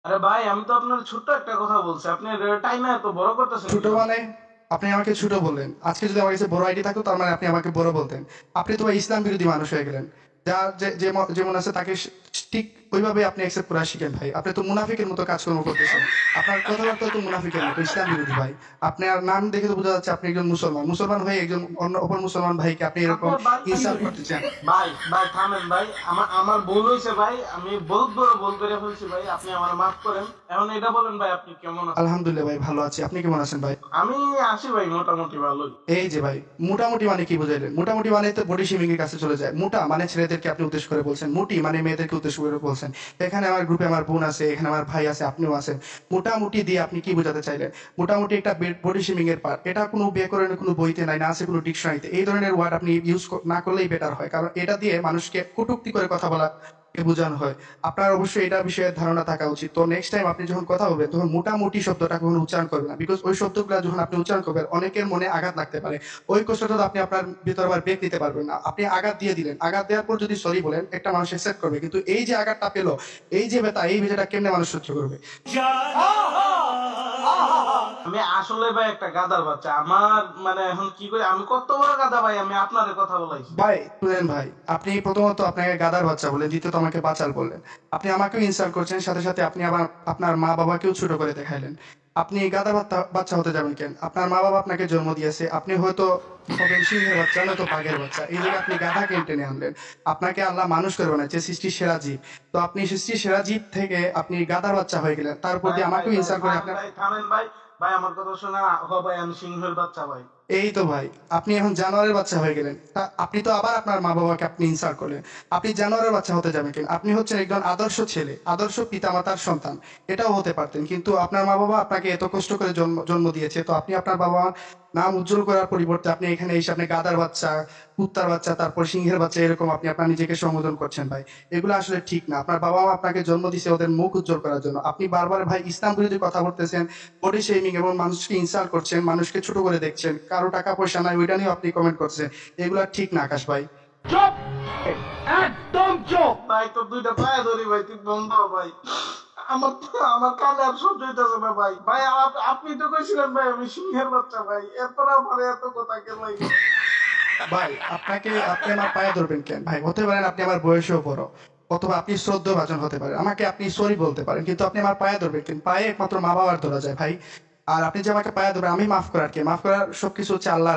আরে ভাই, আমি তো আপনার ছোট্ট একটা কথা বলছি, আপনি টাইমে এত বড় করতেছেন ছোট কেন? মানে? আপনি আমাকে ছোট বললেন, আজকে যদি আমার কাছে বড় আইডি থাকতো তার মানে আপনি আমাকে বড় বলতেন। আপনি তো ভাই ইসলাম বিরোধী মানুষ হয়ে গেলেন। যা যেমন আছে তাকে ঠিক ওইভাবে আপনি অ্যাকসেপ্ট করা শিখেন ভাই। আপনি তো মুনাফিকের মতো কাজকর্ম করতেছেন। আপনার কথাবার্তা তো মুনাফিকের মতো, ইসলাম বিরোধী ভাই। আপনার নাম দেখে তো বোঝা যাচ্ছে আপনি একজন মুসলমান। মুসলমান হয়ে একজন অন্য অপর মুসলমান ভাইকে আপনি এরকম আপনার ভাই কি ইনসাল্ট করতে চান? ভাই ভাই থামেন ভাই, আমার আমার ভুল হয়েছে ভাই, আমি বহুত বড় ভুল করে ফেলছি ভাই, আপনি আমার মাফ করেন। এখন এটা বলেন ভাই, আপনি কেমন আছেন? আলহামদুলিল্লাহ ভাই, ভালো আছি। আপনি কেমন আছেন ভাই? আমি আছি ভাই, মোটামুটি ভালোই। এই যে ভাই, মোটামুটি মানে কি বুঝাইলেন? মোটামুটি মানে তো বডি শেমিং এর কাছে চলে যায়। মোটা মানে ছেলেদেরকে আপনি উদ্দেশ্য করে বলছেন, মোটি মানে মেয়েদেরকে উদ্দেশ্য করে বলছেন। এখানে আমার গ্রুপে আমার বোন আছে, এখানে আমার ভাই আছে, আপনিও আছেন। মোটামুটি দিয়ে আপনি কি বোঝাতে চাইলেন? মোটামুটি একটা বডি শেমিং এর পার্ট। এটা কোনো ব্যাকরণের কোনো বইতে নাই, না আছে কোনো ডিকশনারিতে। এই ধরনের ওয়ার্ড আপনি ইউজ না করলেই বেটার হয়, কারণ এটা দিয়ে মানুষকে কটূক্তি করে কথা বলা বোঝানো হয়। আপনার অবশ্যই এটা বিষয়ে ধারণা থাকা উচিত। তো নেক্সট টাইম আপনি যখন কথা বলবেন তখন মোটামুটি শব্দটা কখনো উচ্চারণ করবেন না, বিকজ ওই শব্দগুলো যখন আপনি উচ্চারণ করবেন অনেকের মনে আঘাত লাগতে পারে। ওই কষ্টটা তো আপনি আপনার ভিতর আবার ব্রেক নিতে পারবেন না। আপনি আঘাত দিয়ে দিলেন, আঘাত দেওয়ার পর যদি সরি বলেন একটা মানুষ অ্যাকসেপ্ট করবে, কিন্তু এই যে আঘাতটা পেলো, এই যে ব্যথা, এই ব্যথাটা কেমনে মানুষ সহ্য করবে? আমি আসলে ভাই একটা গাধার বাচ্চা, আমার মানে এখন কি করি, আমি কত বড় গাধা ভাই, আমি আপনার কথা বলাইছি। ভাই শুনেন ভাই, আপনি প্রথমত আপনাকে গাদার বাচ্চা বললেন, দ্বিতীয়ত আমাকে বাচাল বললেন। আপনি আমাকেও ইনসাল্ট করছেন, সাথে সাথে আপনি আবার আপনার মা বাবাকেও ছোট করে দেখাইলেন। আপনি গাদা বাচ্চা হতে যাবেন কেন? আপনার মা বাবা আপনাকে জন্ম দিয়েছে, আপনি হয়তো হবেন সিংহের বাচ্চা, নয়তো বাঘের বাচ্চা। এই জায়গায় আপনি গাধা কেন টেনে আনলেন? আপনাকে আল্লাহ মানুষ করে বানাচ্ছে, সৃষ্টির সেরা জীব। তো আপনি সৃষ্টির সেরা জীব থেকে আপনি গাদার বাচ্চা হয়ে গেলেন, তারপর ভাই দিয়ে ভাই আমাকেও ভাই ইনসাল্ট করে ভাই আপনার। ভাই থামেন ভাই, ভাই আমার কথা শোনা। ভাই আমি সিংহের বাচ্চা ভাই। এই তো ভাই, আপনি এখন জানোয়ারের বাচ্চা হয়ে গেলেন। আপনি তো আবার আপনার মা বাবাকে আপনি ইনসাল্ট করলেন। আপনি জানোয়ারের বাচ্চা হতে যাবেন কেন? আপনি হচ্ছেন একজন আদর্শ ছেলে, আদর্শ পিতামাতার সন্তান। এটাও হতে পারতেন, কিন্তু আপনার মা বাবা আপনাকে এত কষ্ট করে জন্ম জন্ম দিয়েছে, তো আপনি আপনার বাবা মার নাম উজ্জ্বল করার পরিবর্তে আপনি এখানে এসে আপনি গাদার বাচ্চা, কুত্তার বাচ্চা, তারপর সিংহের বাচ্চা, এরকম আপনি আপনার নিজেকে সম্বোধন করছেন ভাই। এগুলো আসলে ঠিক না। আপনার বাবা মা আপনাকে জন্ম দিয়েছে ওদের মুখ উজ্জ্বল করার জন্য। আপনি বারবার ভাই ইসলাম বিরোধী কথা বলতেছেন, বডি শেমিং এবং মানুষকে ইনসাল্ট করছেন, মানুষকে ছোট করে দেখছেন, কারো টাকা পয়সা নাই ওইটা নিয়ে আপনি কমেন্ট করছেন। এগুলা ঠিক না আকাশ ভাই। চুপ, একদম চুপ। ভাই তোর দুইটা পায়ে ধরি ভাই, তুই বন্ধ হ ভাই। আমার আমার কানে আর সহ্য হইতেছে না ভাই। ভাই আপনি তো কইছিলেন ভাই আমি সিংহের বাচ্চা ভাই, এরপরে আমার এত কথা কেন লাগে? ভাই আপনি আমার পায়ে ধরবেন কেন ভাই? হতে পারেন আপনি আমার বয়সেও বড়, অথবা আপনি শ্রদ্ধেয় ভাজন হতে পারেন, আমাকে আপনি সরি বলতে পারেন, কিন্তু আপনি আমার পায়ে ধরবেন কেন? পায়ে একমাত্র মা বাবার ধরা যায় ভাই। আর আপনি যে আমাকে পায়ে ধরবেন, আমি মাফ করার কে? মাফ করার সবকিছু হচ্ছে আল্লাহ।